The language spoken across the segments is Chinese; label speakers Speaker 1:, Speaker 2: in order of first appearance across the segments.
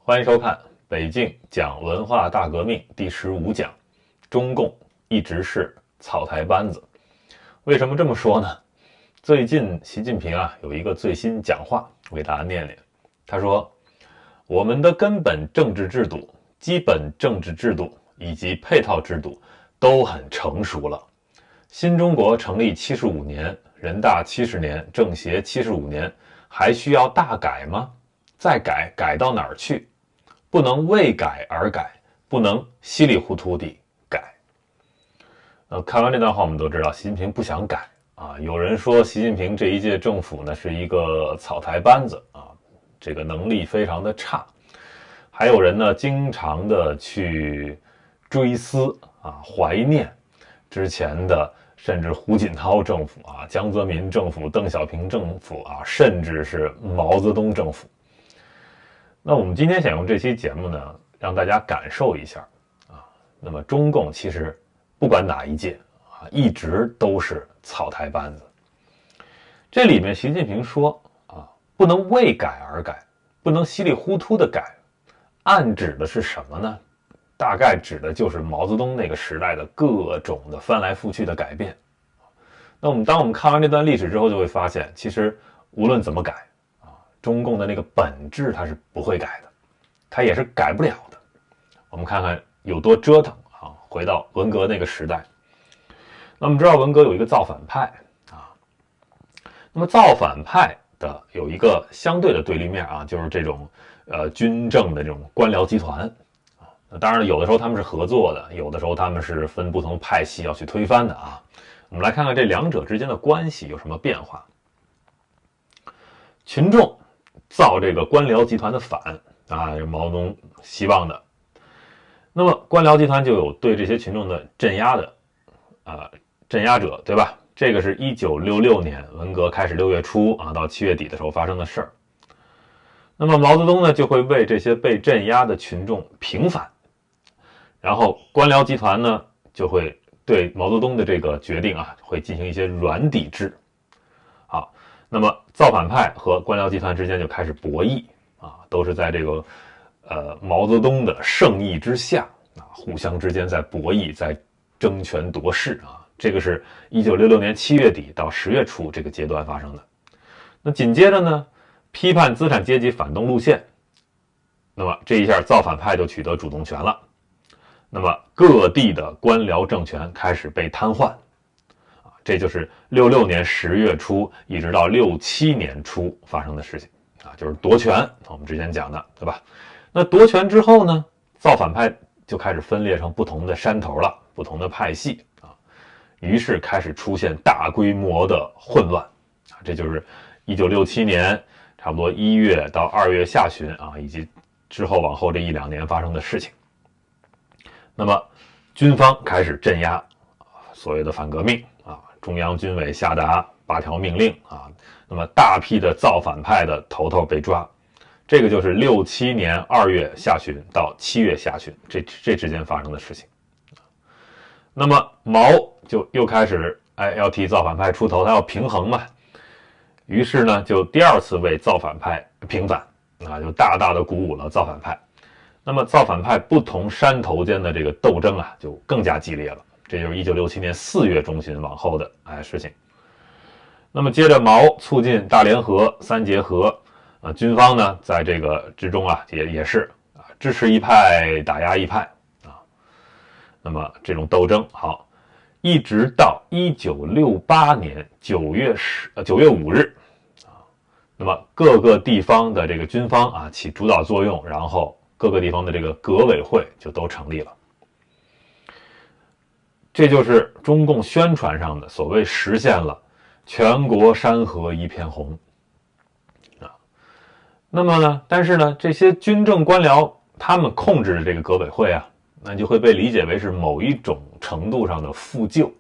Speaker 1: 欢迎收看北京讲文化大革命第15讲，中共一直是草台班子。为什么这么说呢？最近习近平有一个最新讲话，我给大家念念。他说，我们的根本政治制度、基本政治制度以及配套制度都很成熟了。新中国成立75年，人大70年，政协75年，还需要大改吗？再改，改到哪儿去？不能为改而改，不能稀里糊涂地改。看完这段话，我们都知道习近平不想改啊。有人说习近平这一届政府呢是一个草台班子啊，这个能力非常的差。还有人呢经常的去追思怀念之前的，甚至胡锦涛政府江泽民政府、邓小平政府甚至是毛泽东政府。那我们今天想用这期节目呢，让大家感受一下那么中共其实不管哪一届一直都是草台班子。这里面习近平说不能为改而改，不能稀里糊涂的改，暗指的是什么呢？大概指的就是毛泽东那个时代的各种的翻来覆去的改变。那当我们看完这段历史之后，就会发现，其实无论怎么改中共的那个本质它是不会改的，它也是改不了的。我们看看有多折腾回到文革那个时代。那我们知道文革有一个造反派那么造反派的有一个相对的对立面就是这种军政的这种官僚集团当然有的时候他们是合作的，有的时候他们是分不同派系要去推翻的我们来看看这两者之间的关系有什么变化。群众造这个官僚集团的反毛泽东希望的，那么官僚集团就有对这些群众的镇压的镇压者，对吧？这个是1966年文革开始6月初到7月底的时候发生的事儿。那么毛泽东呢就会为这些被镇压的群众平反，然后官僚集团呢就会对毛泽东的这个决定会进行一些软抵制。好，那么造反派和官僚集团之间就开始博弈都是在这个毛泽东的圣意之下互相之间在博弈，在争权夺势这个是1966年7月底到10月初这个阶段发生的。那紧接着呢，批判资产阶级反动路线，那么这一下造反派就取得主动权了。那么各地的官僚政权开始被瘫痪这就是66年10月初一直到67年初发生的事情就是夺权，我们之前讲的，对吧？那夺权之后呢，造反派就开始分裂成不同的山头了，不同的派系于是开始出现大规模的混乱这就是1967年差不多1月到2月下旬以及之后往后这1-2年发生的事情。那么军方开始镇压所谓的反革命中央军委下达8条命令那么大批的造反派的头头被抓，这个就是67年2月下旬到7月下旬这之间发生的事情。那么毛就又开始要替造反派出头，他要平衡嘛，于是呢就第二次为造反派平反就大大的鼓舞了造反派。那么造反派不同山头间的这个斗争就更加激烈了，这就是1967年4月中旬往后的事情。那么接着毛促进大联合、三结合军方呢在这个之中也是支持一派打压一派那么这种斗争好，一直到1968年9月5日那么各个地方的这个军方起主导作用，然后各个地方的这个革委会就都成立了。这就是中共宣传上的所谓实现了全国山河一片红那么呢，但是呢，这些军政官僚他们控制的这个革委会那就会被理解为是某一种程度上的复旧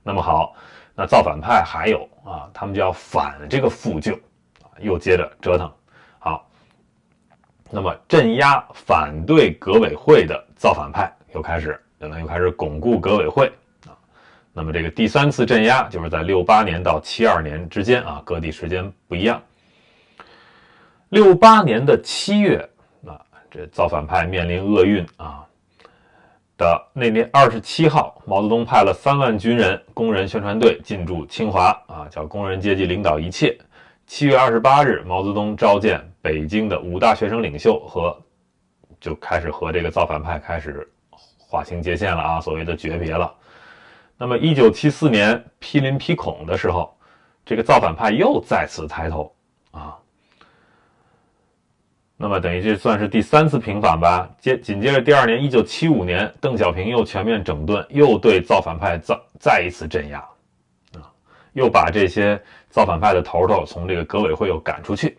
Speaker 1: 那么好，那造反派还有他们就要反这个复旧又接着折腾。好，那么镇压反对革委会的造反派又开始巩固革委会那么这个第3次镇压就是在68年到72年之间各地时间不一样。68年的7月这造反派面临厄运啊的那年27号，毛泽东派了3万军人、工人宣传队进驻清华啊，叫工人阶级领导一切。7月28日，毛泽东召见北京的5大学生领袖就开始和这个造反派开始划清界限了啊，所谓的诀别了。那么1974年批林批孔的时候，这个造反派又再次抬头啊。那么等于这算是第3次平反吧。紧接着第2年1975年，邓小平又全面整顿，又对造反派再一次镇压啊，又把这些造反派的头从这个革委会又赶出去。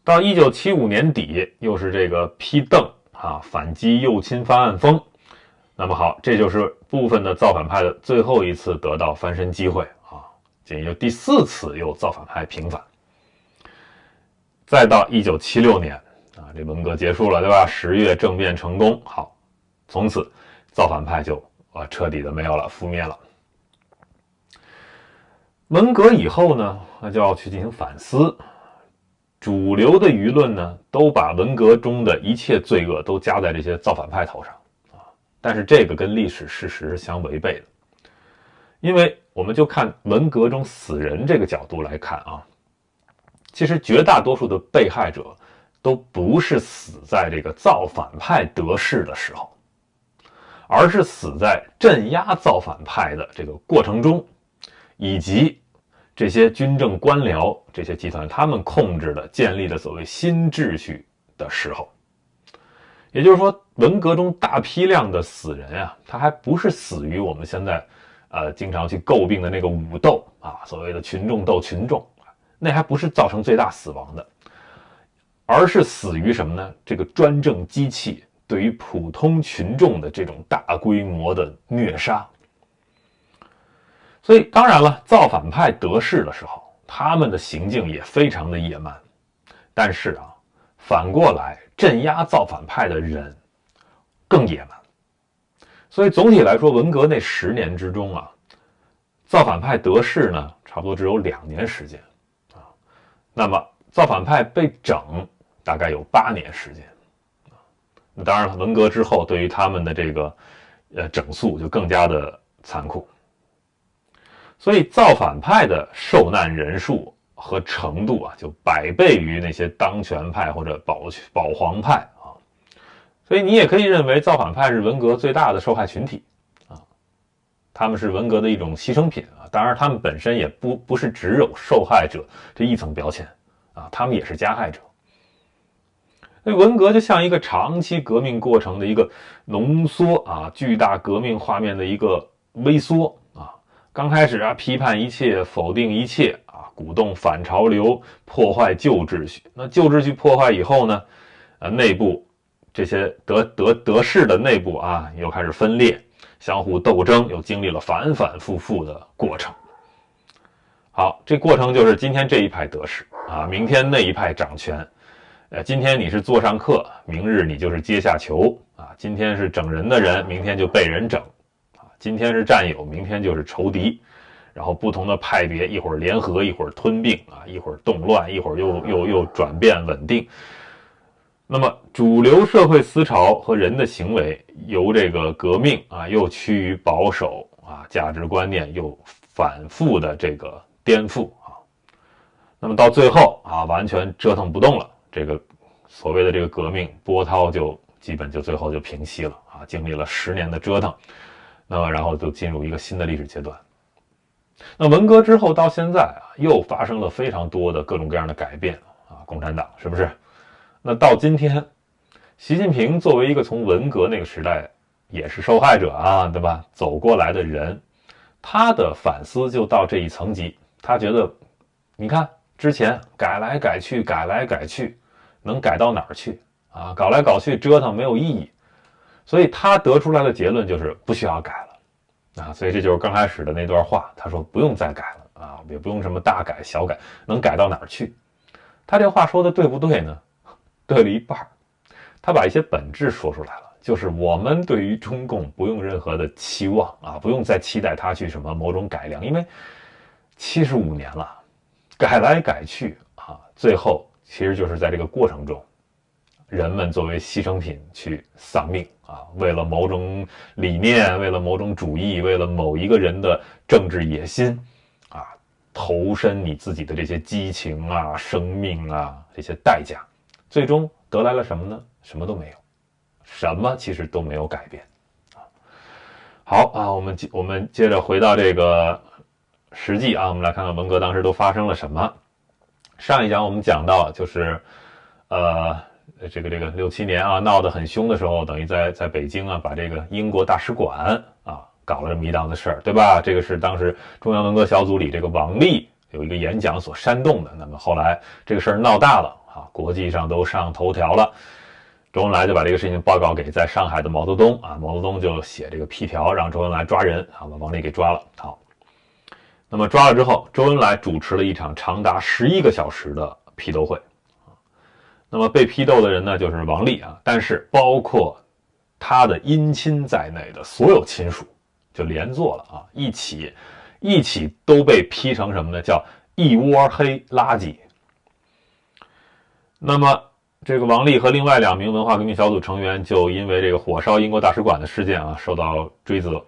Speaker 1: 到1975年底，又是这个批邓啊，反击右倾翻案风。那么好，这就是部分的造反派的最后一次得到翻身机会啊，也就第4次又造反派平反。再到1976年啊，这文革结束了，对吧？10月政变成功，好，从此造反派就彻底的没有了，覆灭了。文革以后呢，那就要去进行反思。主流的舆论呢，都把文革中的一切罪恶都加在这些造反派头上啊，但是这个跟历史事实是相违背的。因为我们就看文革中死人这个角度来看啊，其实绝大多数的被害者都不是死在这个造反派得势的时候，而是死在镇压造反派的这个过程中，以及这些军政官僚这些集团他们控制的建立的所谓新秩序的时候。也就是说，文革中大批量的死人啊，他还不是死于我们现在经常去诟病的那个武斗啊，所谓的群众斗群众，那还不是造成最大死亡的，而是死于什么呢？这个专政机器对于普通群众的这种大规模的虐杀。所以当然了，造反派得势的时候，他们的行径也非常的野蛮。但是啊，反过来镇压造反派的人更野蛮。所以总体来说，文革那10年之中啊，造反派得势呢，差不多只有2年时间啊。那么造反派被整大概有8年时间。那当然了，文革之后对于他们的这个整肃就更加的残酷。所以造反派的受难人数和程度啊，就100倍于那些当权派或者保皇派啊。所以你也可以认为造反派是文革最大的受害群体啊，他们是文革的一种牺牲品啊。当然他们本身也不是只有受害者这一层标签啊，他们也是加害者。所以文革就像一个长期革命过程的一个浓缩啊，巨大革命画面的一个微缩啊。刚开始啊，批判一切，否定一切啊，鼓动反潮流，破坏旧秩序。那旧秩序破坏以后呢，内部这些得势的内部啊，又开始分裂，相互斗争，又经历了反反复复的过程。好，这过程就是今天这一派得势啊，明天那一派掌权。今天你是座上客，明日你就是阶下囚啊。今天是整人的人，明天就被人整。今天是战友，明天就是仇敌，然后不同的派别一会儿联合，一会儿吞并啊，一会儿动乱，一会儿又转变稳定。那么主流社会思潮和人的行为由这个革命啊，又趋于保守啊，价值观念又反复的这个颠覆啊，那么到最后啊，完全折腾不动了，这个所谓的这个革命波涛就基本就最后就平息了啊，经历了10年的折腾。那么然后就进入一个新的历史阶段。那文革之后到现在啊，又发生了非常多的各种各样的改变啊，共产党是不是？那到今天，习近平作为一个从文革那个时代也是受害者啊，对吧？走过来的人，他的反思就到这一层级，他觉得，你看之前改来改去，改来改去，能改到哪儿去啊？搞来搞去折腾没有意义。所以他得出来的结论就是不需要改了啊，所以这就是刚开始的那段话，他说不用再改了啊，也不用什么大改小改，能改到哪儿去？他这话说的对不对呢？对了一半，他把一些本质说出来了，就是我们对于中共不用任何的期望啊，不用再期待他去什么某种改良，因为75年了，改来改去啊，最后其实就是在这个过程中人们作为牺牲品去丧命啊，为了某种理念，为了某种主义，为了某一个人的政治野心啊，投身你自己的这些激情啊、生命啊这些代价，最终得来了什么呢？什么都没有，什么其实都没有改变啊。好啊，我们接着回到这个实际啊，我们来看看文革当时都发生了什么。上一讲我们讲到就是这个67年啊闹得很凶的时候，等于在北京啊把这个英国大使馆啊搞了这么一档子事儿，对吧？这个是当时中央文革小组里这个王力有一个演讲所煽动的。那么后来这个事儿闹大了啊，国际上都上头条了。周恩来就把这个事情报告给在上海的毛泽东啊，毛泽东就写这个批条让周恩来抓人啊，把王力给抓了。好，那么抓了之后，周恩来主持了一场长达11个小时的批斗会。那么被批斗的人呢，就是王力啊，但是包括他的姻亲在内的所有亲属就连坐了啊，一起都被批成什么呢？叫一窝黑垃圾。那么这个王力和另外2名文化革命小组成员就因为这个火烧英国大使馆的事件啊受到追责。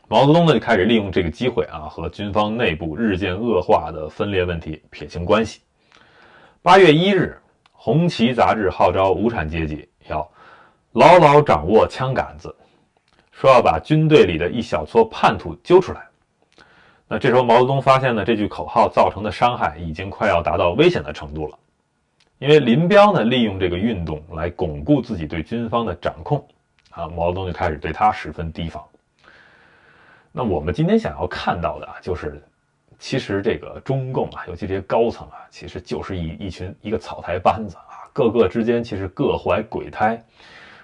Speaker 1: 毛泽东呢就开始利用这个机会啊，和军方内部日渐恶化的分裂问题撇清关系。8月1日，《红旗》杂志号召无产阶级要牢牢掌握枪杆子，说要把军队里的一小撮叛徒揪出来。那这时候毛泽东发现呢，这句口号造成的伤害已经快要达到危险的程度了。因为林彪呢利用这个运动来巩固自己对军方的掌控啊，毛泽东就开始对他十分提防。那我们今天想要看到的啊，就是其实这个中共啊，尤其这些高层啊，其实就是一个草台班子啊，各个之间其实各怀鬼胎，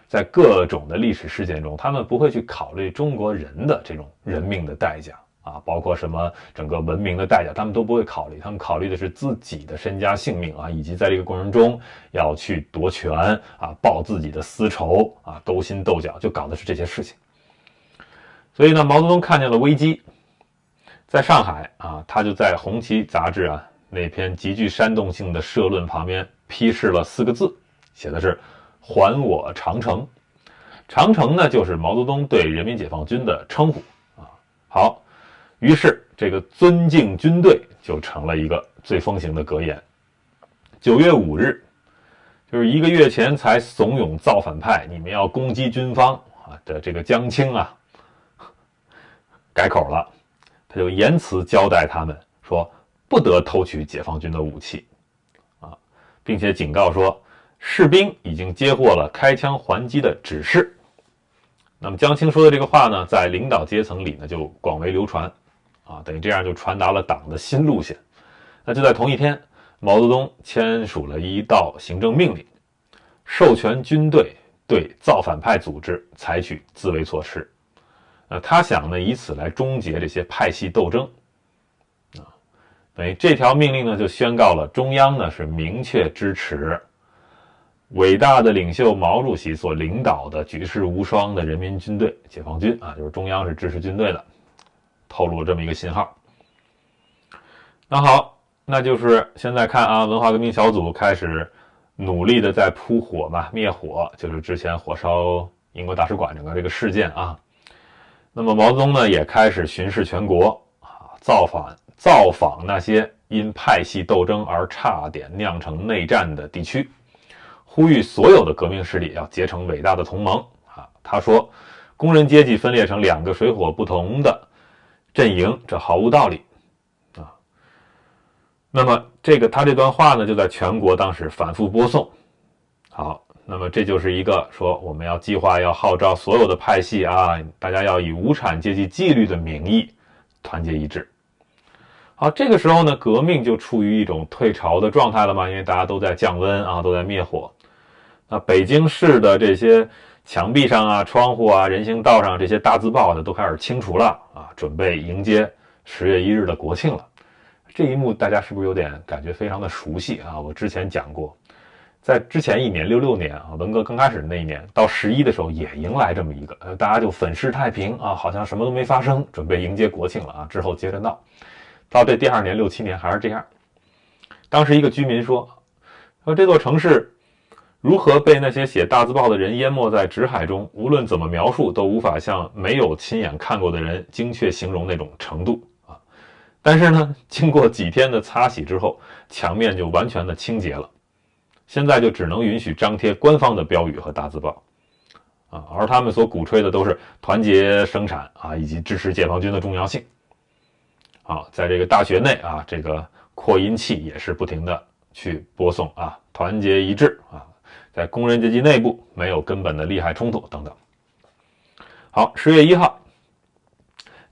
Speaker 1: 在各种的历史事件中，他们不会去考虑中国人的这种人命的代价啊，包括什么整个文明的代价，他们都不会考虑，他们考虑的是自己的身家性命啊，以及在这个过程中要去夺权啊，报自己的私仇啊，勾心斗角，就搞的是这些事情。所以呢，毛泽东看见了危机，在上海啊，他就在《红旗》杂志啊那篇极具煽动性的社论旁边批示了4个字，写的是“还我长城”。长城呢，就是毛泽东对人民解放军的称呼啊。好，于是这个尊敬军队就成了一个最风行的格言。9月5日，就是1个月前才怂恿造反派你们要攻击军方啊的这个江青啊，改口了，他就言辞交代他们说不得偷取解放军的武器啊，并且警告说士兵已经接获了开枪还击的指示。那么江青说的这个话呢，在领导阶层里呢就广为流传啊，等于这样就传达了党的新路线。那就在同一天，毛泽东签署了一道行政命令，授权军队对造反派组织采取自卫措施。他想呢，以此来终结这些派系斗争啊。等于这条命令呢，就宣告了中央呢是明确支持伟大的领袖毛主席所领导的举世无双的人民军队解放军啊，就是中央是支持军队的，透露了这么一个信号。那好，那就是现在看啊，文化革命小组开始努力的在扑火嘛，灭火，就是之前火烧英国大使馆整个这个事件啊。那么毛泽东呢也开始巡视全国啊，造访那些因派系斗争而差点酿成内战的地区，呼吁所有的革命势力要结成伟大的同盟啊。他说，工人阶级分裂成2个水火不同的阵营，这毫无道理啊。那么他这段话呢，就在全国当时反复播送。好，那么这就是一个说我们要计划要号召所有的派系啊，大家要以无产阶级纪律的名义团结一致。好，这个时候呢，革命就处于一种退潮的状态了嘛，因为大家都在降温啊，都在灭火。那北京市的这些墙壁上啊、窗户啊、人行道上这些大字报呢，都开始清除了啊，准备迎接10月1日的国庆了。这一幕大家是不是有点感觉非常的熟悉啊？我之前讲过，在之前1年66年啊，文革刚开始的那一年，到11的时候也迎来这么一个，大家就粉饰太平啊，好像什么都没发生，准备迎接国庆了啊，之后接着闹。到这第2年67年还是这样。当时一个居民说这座城市如何被那些写大字报的人淹没在纸海中，无论怎么描述，都无法像没有亲眼看过的人精确形容那种程度啊！但是呢，经过几天的擦洗之后，墙面就完全的清洁了。现在就只能允许张贴官方的标语和大字报啊，而他们所鼓吹的都是团结生产啊，以及支持解放军的重要性。好，在这个大学内啊，这个扩音器也是不停的去播送啊，团结一致啊。在工人阶级内部没有根本的利害冲突等等。好，10月1号，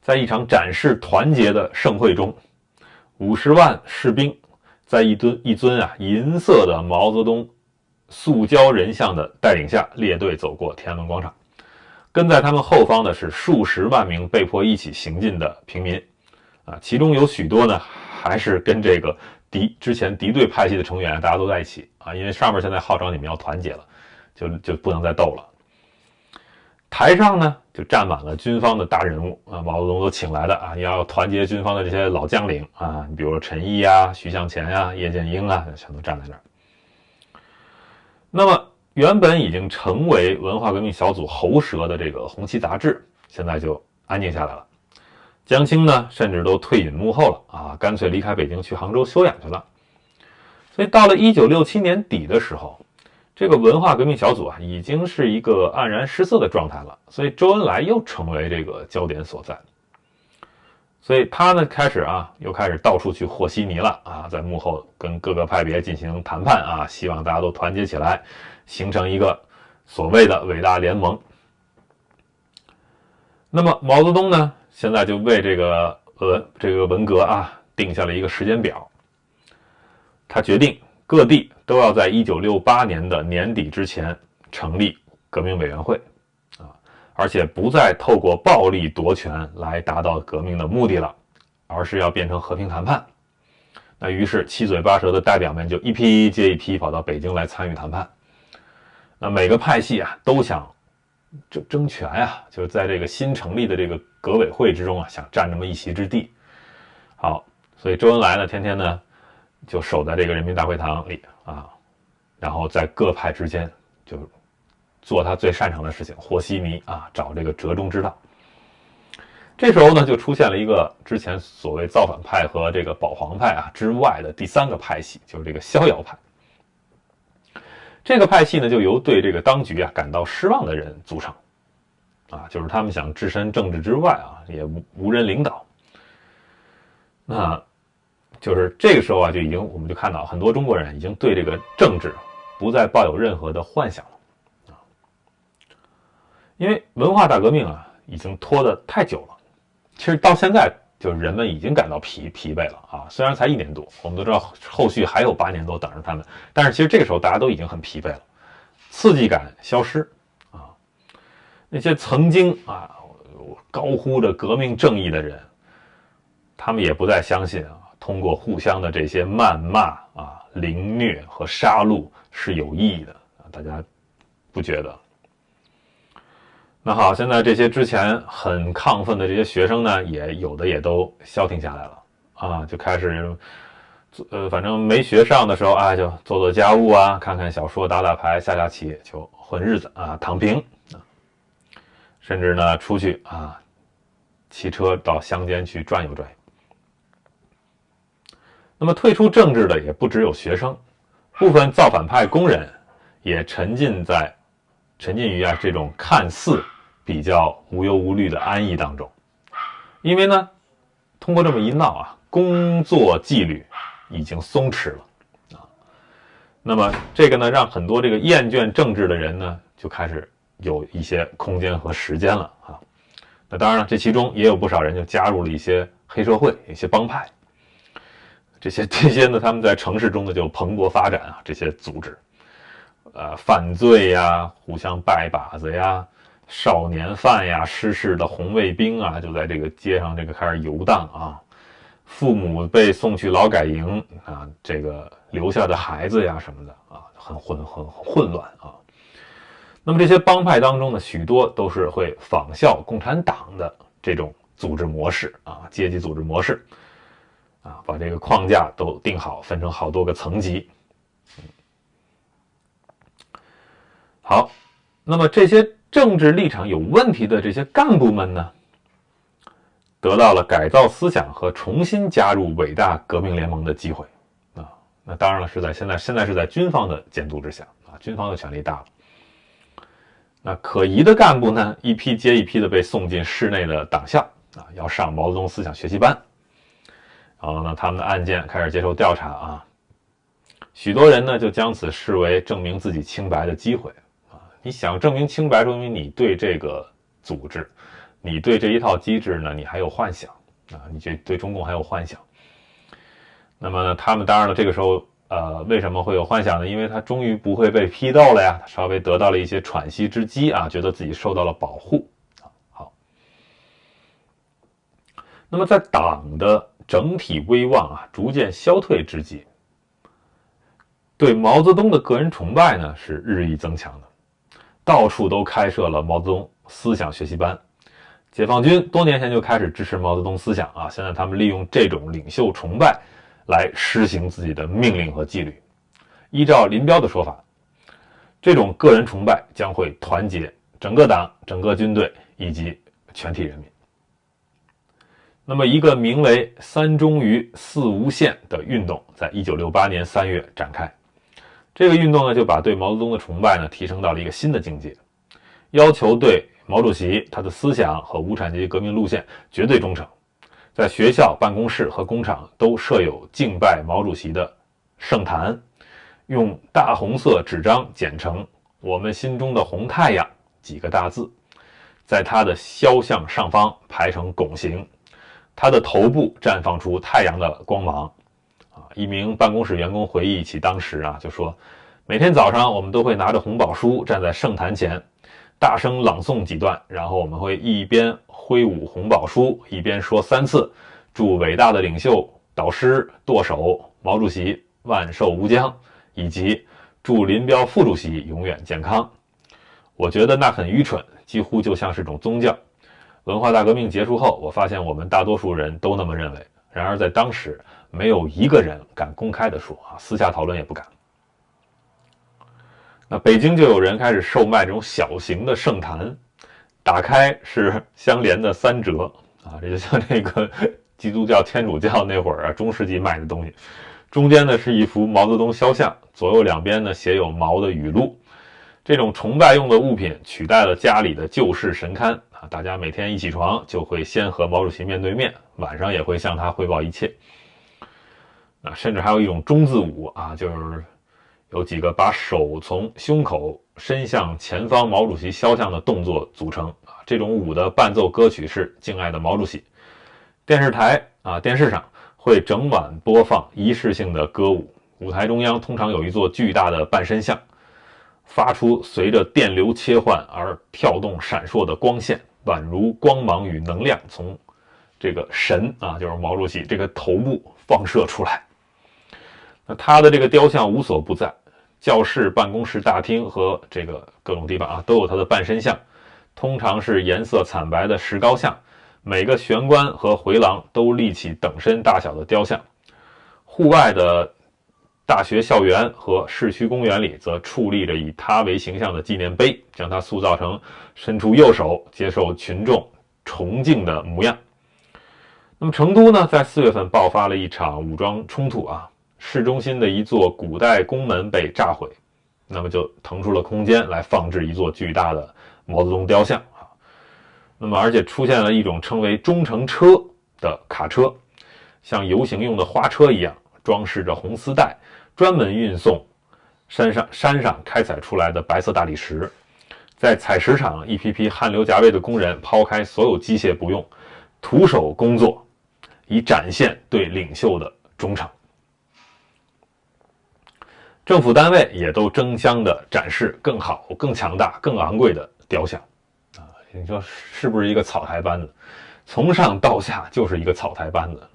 Speaker 1: 在一场展示团结的盛会中，50万士兵在一尊银色的毛泽东塑胶人像的带领下列队走过天安门广场。跟在他们后方的是数十万名被迫一起行进的平民啊，其中有许多呢还是跟这个之前敌对派系的成员大家都在一起啊，因为上面现在号召你们要团结了，就不能再斗了。台上呢就站满了军方的大人物啊，毛泽东都请来的啊，要团结军方的这些老将领啊，你比如说陈毅啊、徐向前啊、叶剑英啊，全都站在那儿。那么原本已经成为文化革命小组喉舌的这个《红旗》杂志，现在就安静下来了。江青呢，甚至都退隐幕后了啊，干脆离开北京去杭州休养去了。所以到了1967年底的时候，这个文化革命小组啊，已经是一个黯然失色的状态了。所以周恩来又成为这个焦点所在。所以他呢，又开始到处去和稀泥了啊，在幕后跟各个派别进行谈判啊，希望大家都团结起来，形成一个所谓的伟大联盟。那么毛泽东呢，现在就为这个文革啊定下了一个时间表。他决定各地都要在1968年的年底之前成立革命委员会啊，而且不再透过暴力夺权来达到革命的目的了，而是要变成和平谈判。那于是七嘴八舌的代表们就一批接一批跑到北京来参与谈判。那每个派系啊都想争权啊，就是在这个新成立的这个革委会之中啊，想占这么一席之地。好，所以周恩来呢，天天呢就守在这个人民大会堂里啊，然后在各派之间就做他最擅长的事情，和稀泥啊，找这个折中之道。这时候呢，就出现了一个之前所谓造反派和这个保皇派啊之外的第三个派系，就是这个逍遥派。这个派系呢，就由对这个当局啊感到失望的人组成，啊，就是他们想置身政治之外啊，也无人领导。那就是这个时候啊，我们就看到很多中国人已经对这个政治不再抱有任何的幻想了啊，因为文化大革命啊已经拖得太久了。其实到现在，就是人们已经感到疲惫了啊！虽然才1年多，我们都知道后续还有8年多等着他们，但是其实这个时候大家都已经很疲惫了，刺激感消失啊！那些曾经啊高呼着革命正义的人，他们也不再相信啊，通过互相的这些谩骂啊、凌虐和杀戮是有意义的啊！大家不觉得？那好，现在这些之前很亢奋的这些学生呢，有的也都消停下来了啊，就开始，反正没学上的时候啊，就做做家务啊，看看小说，打打牌，下棋，就混日子啊，躺平啊，甚至呢出去啊，骑车到乡间去转悠转悠。那么退出政治的也不只有学生，部分造反派工人也沉浸于这种看似比较无忧无虑的安逸当中，因为呢，通过这么一闹啊，工作纪律已经松弛了啊。那么这个呢，让很多这个厌倦政治的人呢，就开始有一些空间和时间了啊。那当然了，这其中也有不少人就加入了一些黑社会、一些帮派，这些呢，他们在城市中呢就蓬勃发展啊，这些组织。犯罪呀，互相拜把子呀，少年犯呀，失势的红卫兵啊，就在这个街上开始游荡啊。父母被送去劳改营啊，这个留下的孩子呀什么的啊，很混乱啊。那么这些帮派当中呢，许多都是会仿效共产党的这种组织模式啊，阶级组织模式啊，把这个框架都定好，分成好多个层级。好，那么这些政治立场有问题的这些干部们呢，得到了改造思想和重新加入伟大革命联盟的机会啊。那当然了，是在现在是在军方的监督之下啊，军方的权力大了。那可疑的干部呢，一批接一批的被送进室内的党校啊，要上毛泽东思想学习班。然后呢，他们的案件开始接受调查啊，许多人呢就将此视为证明自己清白的机会啊。你想证明清白，说明你对这个组织，你对这一套机制呢，你还有幻想啊，你对中共还有幻想。那么呢，他们当然了，这个时候为什么会有幻想呢？因为他终于不会被批斗了呀，他稍微得到了一些喘息之机啊，觉得自己受到了保护啊。好，那么在党的整体威望啊逐渐消退之际，对毛泽东的个人崇拜呢是日益增强的，到处都开设了毛泽东思想学习班。解放军多年前就开始支持毛泽东思想啊，现在他们利用这种领袖崇拜来施行自己的命令和纪律。依照林彪的说法，这种个人崇拜将会团结整个党、整个军队以及全体人民。那么一个名为三忠于四无限的运动在1968年3月展开。这个运动呢，就把对毛泽东的崇拜呢提升到了一个新的境界，要求对毛主席他的思想和无产阶级革命路线绝对忠诚。在学校、办公室和工厂都设有敬拜毛主席的圣坛，用大红色纸张剪成“我们心中的红太阳”几个大字，在他的肖像上方排成拱形，他的头部绽放出太阳的光芒。一名办公室员工回忆起当时就说，每天早上我们都会拿着红宝书站在圣坛前，大声朗诵几段，然后我们会一边挥舞红宝书，一边说3次祝伟大的领袖、导师、舵手毛主席万寿无疆，以及祝林彪副主席永远健康。我觉得那很愚蠢，几乎就像是种宗教。文化大革命结束后，我发现我们大多数人都那么认为，然而在当时没有一个人敢公开的说私下讨论也不敢。那北京就有人开始售卖这种小型的圣坛，打开是相连的3折这就像那个基督教、天主教那会儿中世纪卖的东西。中间呢是一幅毛泽东肖像，左右两边呢写有毛的语录。这种崇拜用的物品取代了家里的旧式神龛大家每天一起床就会先和毛主席面对面，晚上也会向他汇报一切。甚至还有一种中字舞就是有几个把手从胸口伸向前方毛主席肖像的动作组成这种舞的伴奏歌曲是《敬爱的毛主席》。电视台电视上会整晚播放仪式性的歌舞，舞台中央通常有一座巨大的半身像，发出随着电流切换而跳动闪烁的光线，宛如光芒与能量从这个神就是毛主席这个头部放射出来。那他的这个雕像无所不在，教室、办公室大厅和这个各种地方都有他的半身像，通常是颜色惨白的石膏像，每个玄关和回廊都立起等身大小的雕像。户外的大学校园和市区公园里则矗立着以他为形象的纪念碑，将他塑造成伸出右手接受群众崇敬的模样。那么成都呢，在4月份爆发了一场武装冲突市中心的一座古代宫门被炸毁，那么就腾出了空间来放置一座巨大的毛泽东雕像那么而且出现了一种称为忠诚车的卡车，像游行用的花车一样，装饰着红丝带，专门运送山上开采出来的白色大理石。在采石场，一批批汗流浃背的工人抛开所有机械不用，徒手工作，以展现对领袖的忠诚。政府单位也都争相的展示更好、更强大、更昂贵的雕像你说是不是一个草台班子？从上到下就是一个草台班子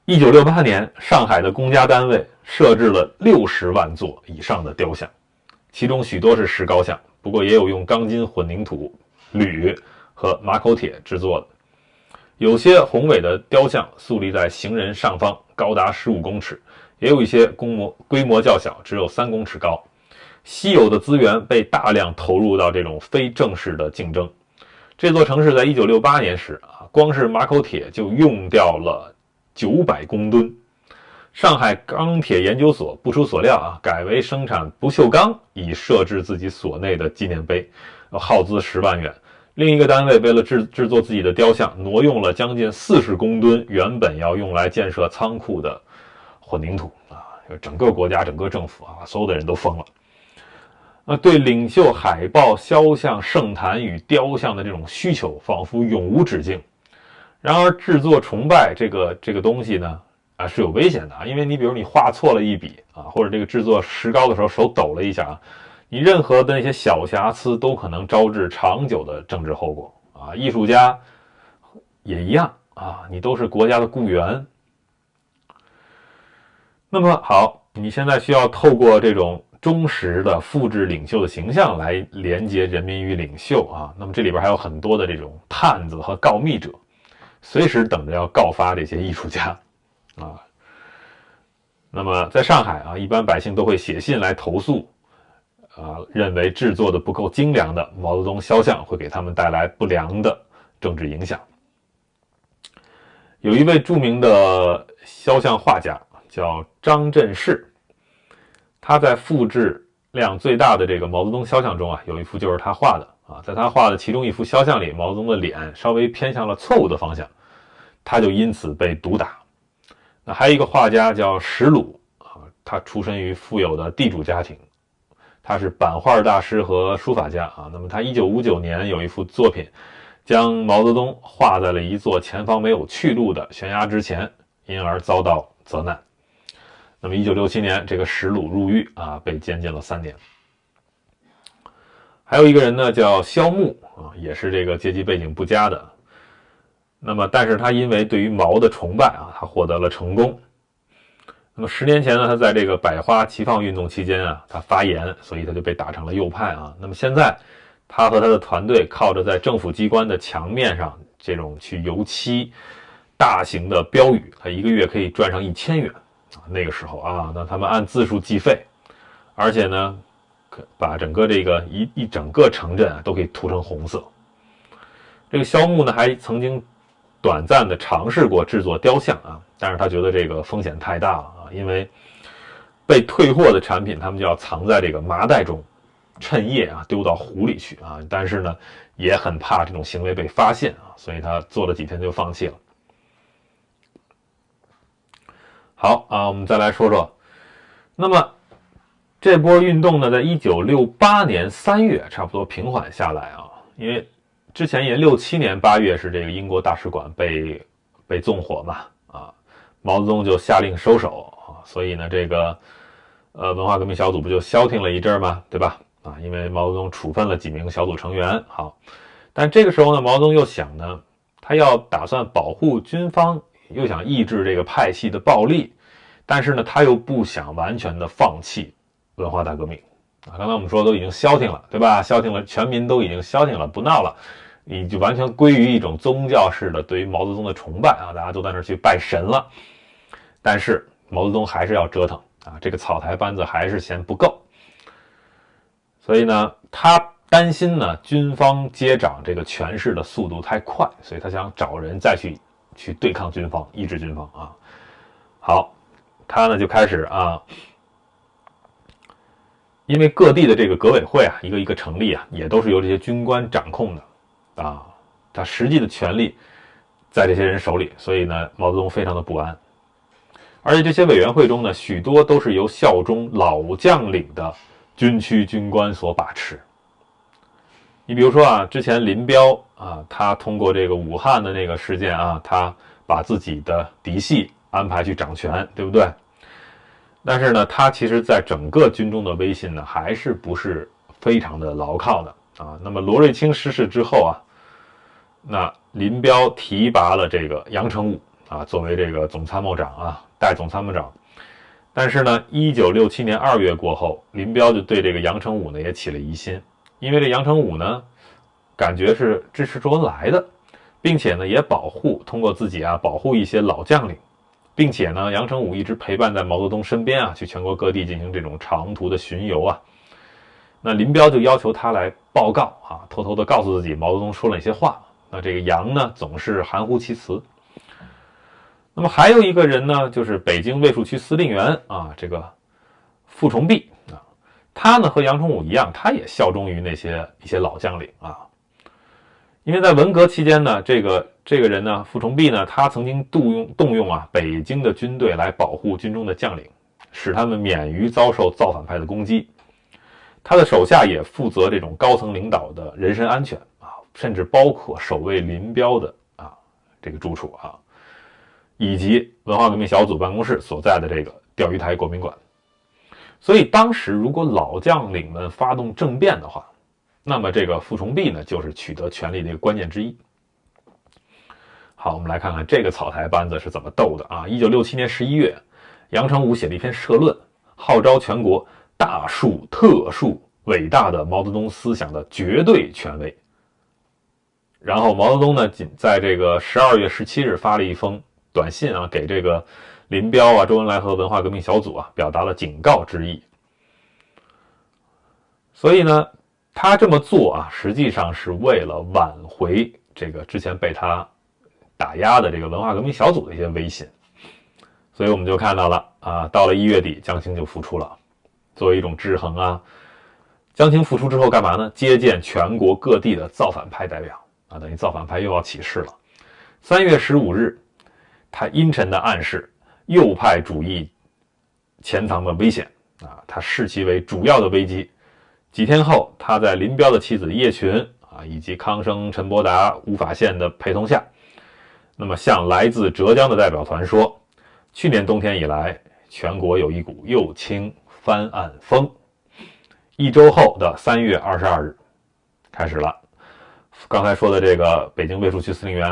Speaker 1: 1968年，上海的公家单位设置了60万座以上的雕像，其中许多是石膏像，不过也有用钢筋混凝土、铝和马口铁制作的。有些宏伟的雕像肃立在行人上方，高达15公尺，也有一些规模较小，只有3公尺高。稀有的资源被大量投入到这种非正式的竞争。这座城市在1968年时光是马口铁就用掉了900公吨。上海钢铁研究所不出所料改为生产不锈钢，以设置自己所内的纪念碑，耗资10万元。另一个单位为了制作自己的雕像，挪用了将近40公吨原本要用来建设仓库的混凝土整个国家、整个政府所有的人都疯了。对领袖海报、肖像、圣坛与雕像的这种需求仿佛永无止境。然而制作崇拜这个东西呢是有危险的因为你比如你画错了一笔或者这个制作石膏的时候手抖了一下你任何的那些小瑕疵都可能招致长久的政治后果艺术家也一样你都是国家的雇员。那么好，你现在需要透过这种忠实的复制领袖的形象来连接人民与领袖那么这里边还有很多的这种探子和告密者，随时等着要告发这些艺术家那么在上海一般百姓都会写信来投诉认为制作的不够精良的毛泽东肖像会给他们带来不良的政治影响。有一位著名的肖像画家叫张振世，他在复制量最大的这个毛泽东肖像中有一幅就是他画的在他画的其中一幅肖像里，毛泽东的脸稍微偏向了错误的方向，他就因此被毒打。那还有一个画家叫石鲁他出身于富有的地主家庭，他是版画大师和书法家那么他1959年有一幅作品将毛泽东画在了一座前方没有去路的悬崖之前，因而遭到责难。那么1967年这个石鲁入狱被监禁了3年。还有一个人呢叫萧木也是这个阶级背景不佳的，那么但是他因为对于毛的崇拜他获得了成功。那么10年前呢，他在这个百花齐放运动期间他发言，所以他就被打成了右派那么现在他和他的团队靠着在政府机关的墙面上这种去油漆大型的标语，他一个月可以赚上1000元那个时候那他们按字数计费，而且呢把整个这个一整个城镇都可以涂成红色。这个萧木呢还曾经短暂的尝试过制作雕像但是他觉得这个风险太大了因为被退货的产品他们就要藏在这个麻袋中，趁夜丢到湖里去但是呢也很怕这种行为被发现所以他做了几天就放弃了。好我们再来说说，那么这波运动呢在1968年3月差不多平缓下来因为之前也67年8月是这个英国大使馆被纵火嘛毛泽东就下令收手所以呢这个文化革命小组不就消停了一阵吗，对吧因为毛泽东处分了几名小组成员。好，但这个时候呢毛泽东又想呢他要打算保护军方，又想抑制这个派系的暴力，但是呢他又不想完全的放弃文化大革命刚才我们说都已经消停了，对吧？消停了，全民都已经消停了，不闹了，你就完全归于一种宗教式的对于毛泽东的崇拜大家都在那儿去拜神了。但是毛泽东还是要折腾这个草台班子还是嫌不够，所以呢他担心呢军方接掌这个权势的速度太快，所以他想找人再去对抗军方，抑制军方好，他呢就开始因为各地的这个革委会一个一个成立也都是由这些军官掌控的他实际的权力在这些人手里，所以呢毛泽东非常的不安。而且这些委员会中呢许多都是由效忠老将领的军区军官所把持。你比如说之前林彪他通过这个武汉的那个事件他把自己的嫡系安排去掌权，对不对？但是呢他其实在整个军中的威信呢还是不是非常的牢靠的那么罗瑞卿逝世之后那林彪提拔了这个杨成武作为这个总参谋长代总参谋长。但是呢1967年2月过后，林彪就对这个杨成武呢也起了疑心，因为这杨成武呢感觉是支持周恩来的，并且呢也通过自己保护一些老将领，并且呢杨成武一直陪伴在毛泽东身边去全国各地进行这种长途的巡游那林彪就要求他来报告啊，偷偷的告诉自己毛泽东说了哪些话。那这个杨呢，总是含糊其辞。那么还有一个人呢，就是北京卫戍区司令员啊，这个傅崇碧啊，他呢和杨成武一样，他也效忠于一些老将领啊。因为在文革期间呢，这个人呢，傅崇碧呢，他曾经动用啊北京的军队来保护军中的将领，使他们免于遭受造反派的攻击。他的手下也负责这种高层领导的人身安全啊，甚至包括守卫林彪的这个住处啊，以及文化革命小组办公室所在的这个钓鱼台国宾馆。所以当时如果老将领们发动政变的话，那么这个傅崇碧呢，就是取得权力的一个关键之一。好，我们来看看这个草台班子是怎么斗的啊！1967年11月，杨成武写了一篇社论，号召全国大树特树伟大的毛泽东思想的绝对权威。然后毛泽东呢，仅在这个12月17日发了一封短信啊，给这个林彪啊、周恩来和文化革命小组啊，表达了警告之意。所以呢，他这么做啊，实际上是为了挽回这个之前被他打压的这个文化革命小组的一些威信。所以我们就看到了啊，到了1月底，江青就复出了。作为一种制衡啊，江青复出之后干嘛呢？接见全国各地的造反派代表啊，等于造反派又要起事了。3月15日，他阴沉地暗示右派主义潜藏的危险啊，他视其为主要的危机。几天后，他在林彪的妻子叶群啊，以及康生、陈伯达、吴法宪的陪同下，那么向来自浙江的代表团说，去年冬天以来，全国有一股右倾翻案风。1周后的3月22日开始了。刚才说的这个北京卫戍区司令员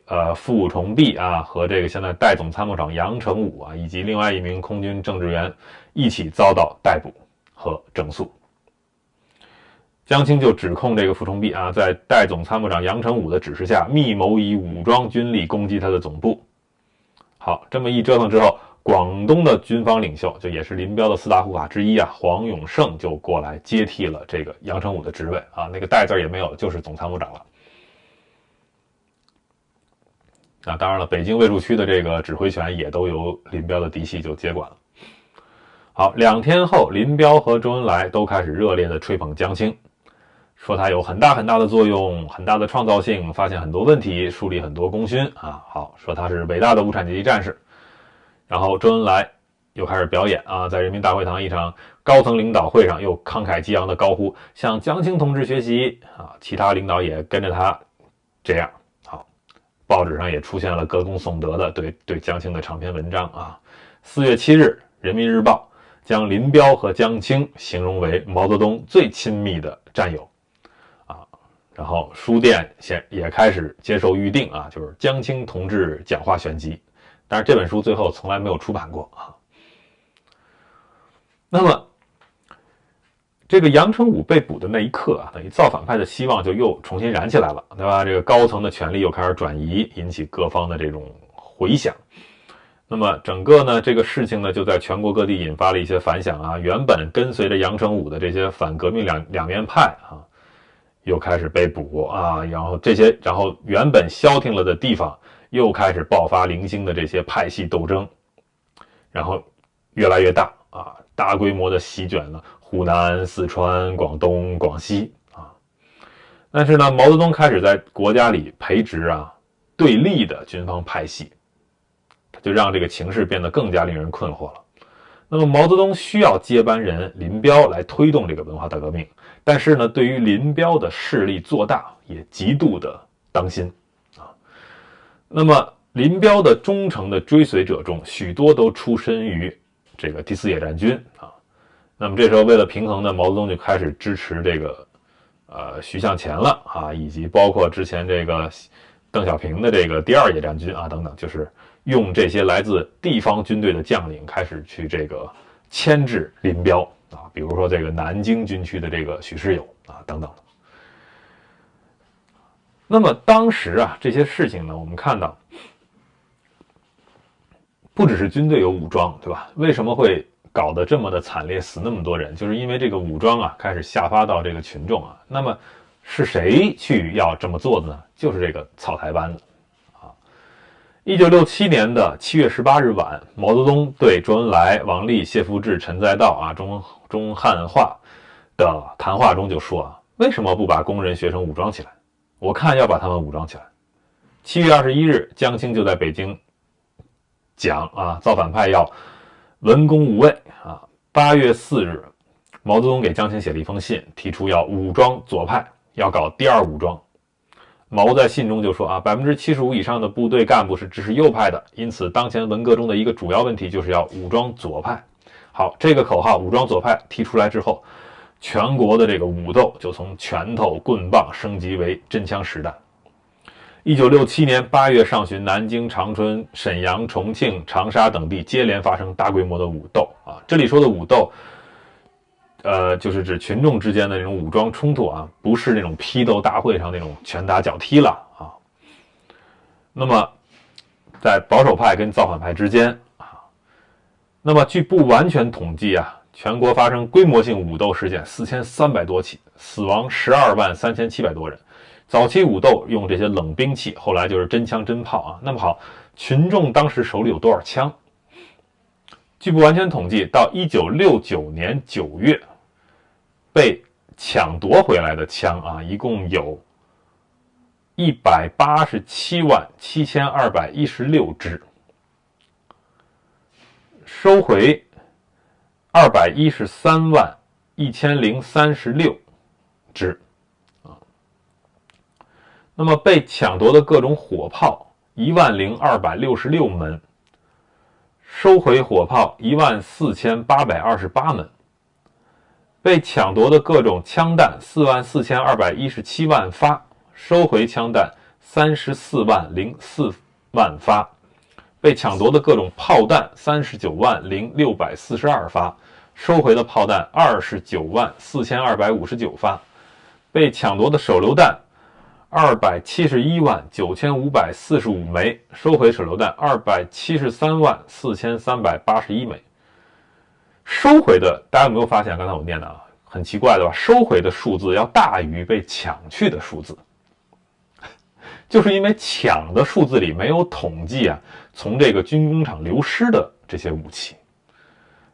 Speaker 1: 啊，傅崇碧啊，和这个现在代总参谋长杨成武啊，以及另外一名空军政治员一起遭到逮捕和整肃。江青就指控这个傅崇碧啊，在代总参谋长杨成武的指示下，密谋以武装军力攻击他的总部。好，这么一折腾之后，广东的军方领袖，就也是林彪的4大护法之一啊，黄永胜就过来接替了这个杨成武的职位啊，那个代字也没有，就是总参谋长了。那当然了，北京卫戍区的这个指挥权也都由林彪的嫡系就接管了。好，2天后，林彪和周恩来都开始热烈的吹捧江青，说他有很大的作用，很大的创造性，发现很多问题，树立很多功勋啊。好，说他是伟大的无产阶级战士。然后周恩来又开始表演啊，在人民大会堂一场高层领导会上，又慷慨激昂的高呼向江青同志学习啊，其他领导也跟着他这样。好，报纸上也出现了歌功颂德的对江青的长篇文章啊。4月7日，人民日报将林彪和江青形容为毛泽东最亲密的战友啊。然后书店也开始接受预定啊，就是江青同志讲话选集。但是这本书最后从来没有出版过啊。那么，这个杨成武被捕的那一刻啊，等于造反派的希望就又重新燃起来了，对吧？这个高层的权力又开始转移，引起各方的这种回响。那么整个呢，这个事情呢，就在全国各地引发了一些反响啊。原本跟随着杨成武的这些反革命两面派啊，又开始被捕啊，然后原本消停了的地方，又开始爆发零星的这些派系斗争，然后越来越大啊，大规模的席卷了湖南、四川、广东、广西啊。但是呢，毛泽东开始在国家里培植啊对立的军方派系，他就让这个情势变得更加令人困惑了。那么毛泽东需要接班人林彪来推动这个文化大革命，但是呢，对于林彪的势力做大也极度的当心。那么林彪的忠诚的追随者中，许多都出身于这个第4野战军啊。那么这时候为了平衡呢，毛泽东就开始支持这个徐向前了啊，以及包括之前这个邓小平的这个第2野战军啊等等，就是用这些来自地方军队的将领开始去这个牵制林彪啊，比如说这个南京军区的这个许世友啊等等。那么当时啊，这些事情呢，我们看到，不只是军队有武装，对吧？为什么会搞得这么的惨烈，死那么多人，就是因为这个武装啊开始下发到这个群众啊。那么是谁去要这么做的呢？就是这个草台班子啊。1967年的7月18日晚，毛泽东对周恩来、王力、谢富治、陈再道啊中汉话的谈话中就说啊，为什么不把工人学生武装起来？我看要把他们武装起来。7月21日，江青就在北京讲啊，造反派要文攻武卫啊。8月4日，毛泽东给江青写了一封信，提出要武装左派，要搞第二武装。毛在信中就说啊，75%以上的部队干部是支持右派的，因此当前文革中的一个主要问题就是要武装左派。好，这个口号武装左派提出来之后，全国的这个武斗就从拳头、棍棒升级为真枪实弹。1967年8月上旬，南京、长春、沈阳、重庆、长沙等地接连发生大规模的武斗啊。这里说的武斗，就是指群众之间的那种武装冲突啊，不是那种批斗大会上那种拳打脚踢了啊。那么，在保守派跟造反派之间啊，那么据不完全统计啊，全国发生规模性武斗事件4300多起，死亡123700多人。早期武斗用这些冷兵器，后来就是真枪真炮啊。那么好，群众当时手里有多少枪？据不完全统计，到1969年9月，被抢夺回来的枪啊，一共有1877216支，收回2131036支。那么被抢夺的各种火炮10266门，收回火炮14828门，被抢夺的各种枪弹44217万发，收回枪弹3404万发，被抢夺的各种炮弹390642发，收回的炮弹294259发，被抢夺的手榴弹2719545枚，收回手榴弹2734381枚。收回的，大家有没有发现？刚才我念的啊，很奇怪的吧？收回的数字要大于被抢去的数字，就是因为抢的数字里没有统计啊，从这个军工厂流失的这些武器，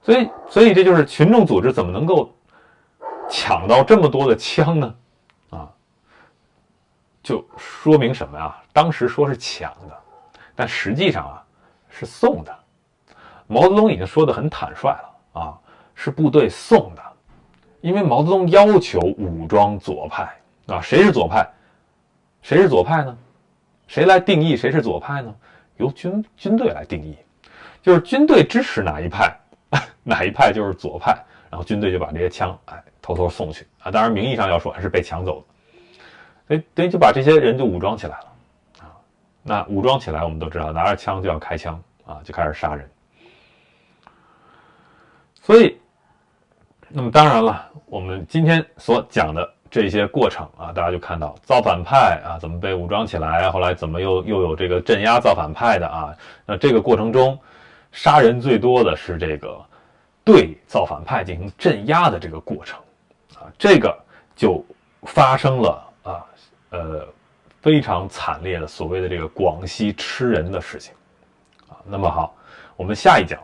Speaker 1: 所以这就是群众组织怎么能够抢到这么多的枪呢？就说明什么呀？当时说是抢的，但实际上啊是送的。毛泽东已经说得很坦率了啊，是部队送的。因为毛泽东要求武装左派啊，谁是左派？谁是左派呢？谁来定义谁是左派呢？由军队来定义，就是军队支持哪一派，哪一派就是左派，然后军队就把这些枪偷偷送去啊。当然名义上要说是被抢走的。等于就把这些人就武装起来了啊。那武装起来，我们都知道，拿着枪就要开枪啊，就开始杀人。所以，那么当然了，我们今天所讲的这些过程啊，大家就看到造反派啊怎么被武装起来，后来怎么又有这个镇压造反派的啊。那这个过程中，杀人最多的是这个对造反派进行镇压的这个过程啊，这个就发生了。非常惨烈的所谓的这个广西吃人的事情啊。那么好，我们下一讲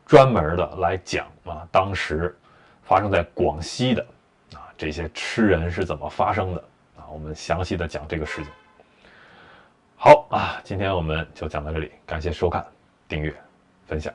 Speaker 1: 专门的来讲啊，当时发生在广西的啊这些吃人是怎么发生的啊，我们详细的讲这个事情。好啊，今天我们就讲到这里，感谢收看、订阅、分享。